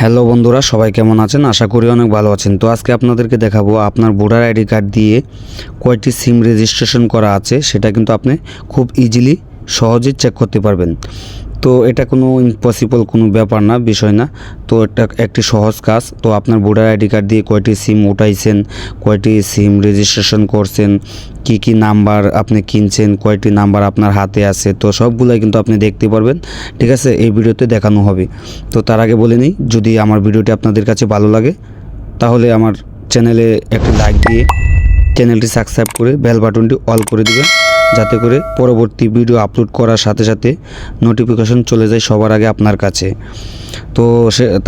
Hello বন্ধুরা, সবাই কেমন আছেন? আশা করি অনেক ভালো আছেন। তো আজকে আপনাদেরকে দেখাবো আপনার ভোটার আইডি কার্ড দিয়ে কয়টি সিম রেজিস্ট্রেশন করা আছে সেটা কিন্তু আপনি খুব ইজিলি সহজেই চেক করতে পারবেন। তো এটা কোনো ইম্পসিবল কোনো ব্যাপার না, বিষয় না। তো এটা একটি সহজ কাজ। তো আপনার ভোটার আইডি কার্ড দিয়ে কয়টি সিম উঠাইছেন, কয়টি সিম রেজিস্ট্রেশন করছেন, কি নাম্বার আপনি কিনছেন, কয়টি নাম্বার আপনার হাতে আছে, তো সবগুলোই কিন্তু আপনি দেখতে পারবেন। ঠিক আছে, এই ভিডিওতে দেখানো হবে। তো তার আগে বলে নিই, যদি আমার ভিডিওটি আপনাদের কাছে ভালো লাগে তাহলে আমার চ্যানেলে একটি লাইক দিয়ে চ্যানেলটি সাবস্ক্রাইব করে বেল বাটনটি অল করে দিবেন, যাতে করে পরবর্তী ভিডিও আপলোড করার সাথে সাথে নোটিফিকেশন চলে যায় সবার আগে আপনার কাছে। তো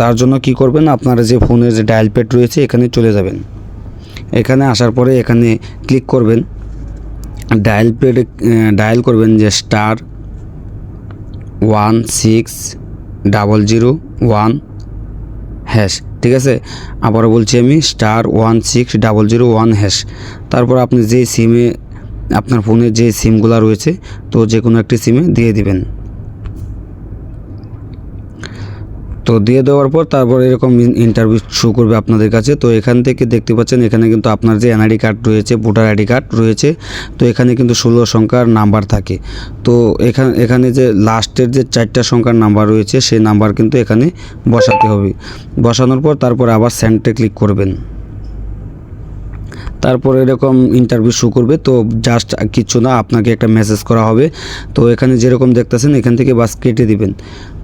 তার জন্য কি করবেন, আপনার যে ফোনের যে ডায়াল প্যাড রয়েছে এখানে চলে যাবেন। এখানে আসার পরে এখানে ক্লিক করবেন, ডায়াল প্যাডে ডায়াল করবেন যে *16001#। ঠিক আছে, আবারও বলছি আমি *16001#। তারপর আপনি যে সিমে আপনার ফোনে যে সিমগুলো রয়েছে তো যে কোনো একটি সিমে দিয়ে দিবেন। তো দিয়ে দেওয়ার পর তারপর এরকম ইন্টারভিউ শো করবে আপনাদের কাছে। তো এখান থেকে দেখতে পাচ্ছেন এখানে কিন্তু আপনার যে এনআইডি কার্ড রয়েছে, ভোটার আইডি কার্ড রয়েছে, তো এখানে কিন্তু 16 সংখ্যার নাম্বার থাকে। তো এখানে যে লাস্টের যে 4টা সংখ্যার নাম্বার রয়েছে সেই নাম্বার কিন্তু এখানে বসাতে হবে। বসানোর পর তারপর আবার সেন্ডে ক্লিক করবেন। তারপর এরকম ইন্টারভিউ শো করবে। তো জাস্ট কিছু না, আপনাকে একটা মেসেজ করা হবে। তো এখানে যেরকম দেখতেছেন এখান থেকে বাস কেটে দিবেন।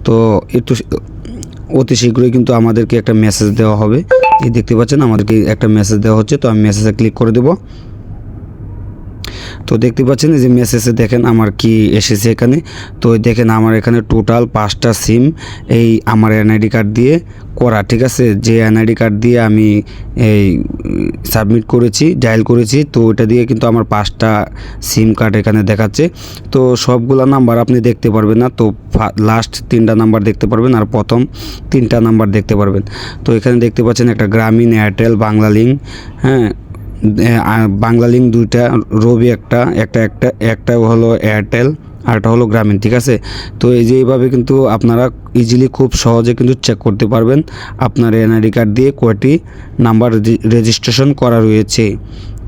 তো একটু অতি শীঘ্রই কিন্তু আমাদেরকে একটা মেসেজ দেওয়া হবে। এই দেখতে পাচ্ছেন আমাদেরকে একটা মেসেজ দেওয়া হচ্ছে। তো আমি মেসেজে ক্লিক করে দেব। তো দেখতে পাচ্ছেন এই যে মেসেজে দেখেন আমার কি এসেছে এখানে। তো দেখেন আমার এখানে টোটাল 5টা সিম এই আমার এনআইডি কার্ড দিয়ে করা। ঠিক আছে, যে এনআইডি কার্ড দিয়ে আমি এই সাবমিট করেছি, ডায়াল করেছি, তো ওটা দিয়ে কিন্তু আমার 5টা সিম কার্ড এখানে দেখাচ্ছে। তো সবগুলা নাম্বার আপনি দেখতে পারবেন না। তো লাস্ট 3টা নাম্বার দেখতে পারবেন আর প্রথম 3টা নাম্বার দেখতে পারবেন। তো এখানে দেখতে পাচ্ছেন একটা গ্রামীণ, এয়ারটেল, বাংলালিংক, হ্যাঁ বাংলালিংক 2টা, রবি একটা হলো এয়ারটেল, আরটা হলো গ্রামীণ। ঠিক আছে, তো এই যে এইভাবে কিন্তু আপনারা ইজিলি খুব সহজে কিন্তু চেক করতে পারবেন আপনার এনআইডি কার্ড দিয়ে কয়টি নাম্বার রেজিস্ট্রেশন করা রয়েছে।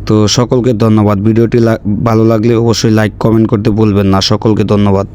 তো সকলকে ধন্যবাদ। ভিডিওটি ভালো লাগলে অবশ্যই লাইক কমেন্ট করতে ভুলবেন না। সকলকে ধন্যবাদ।